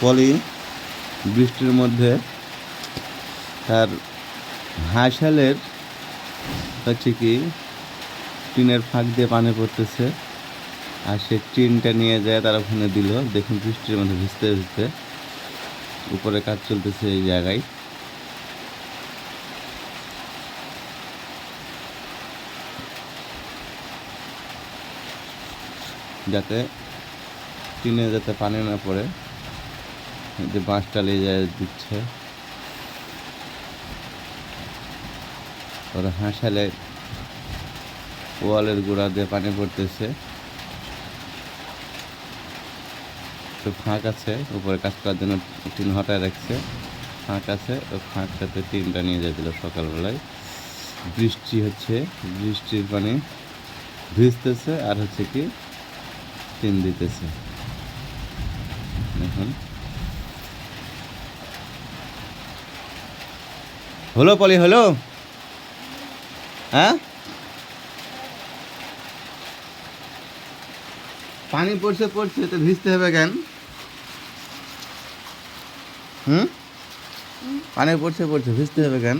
পলি বৃষ্টির মধ্যে তার হাঁসালের হচ্ছে কি টিনের ফাঁক দিয়ে পানি পড়তেছে, আর সে টিনটা নিয়ে যায় তার ওখানে দিল। দেখুন বৃষ্টির মধ্যে ভিজতে ভিজতে উপরে কাজ চলতেছে এই জায়গায়। যাতে টিনে যাতে পানি না পড়ে, যে বাঁশটা নিয়ে দিচ্ছে। ওরা হাঁসালে ওয়ালের গোড়া দিয়ে পানি পড়তেছে, তো ফাঁক আছে উপরে কাজ করার জন্য, টিন হটায় রাখছে, ফাঁক আছে, ও ফাঁকটাতে টিনটা নিয়ে যেছিল সকালবেলায়। বৃষ্টি হচ্ছে, বৃষ্টির পানি ভিজতেছে আর হচ্ছে কি টিন দিতেছে। এখন হলো পলি, হলো? হ্যাঁ, পানি পড়ছে পড়ছে তো ভিজতে হবে কেন? পানি পড়ছে পড়ছে ভিজতে হবে কেন?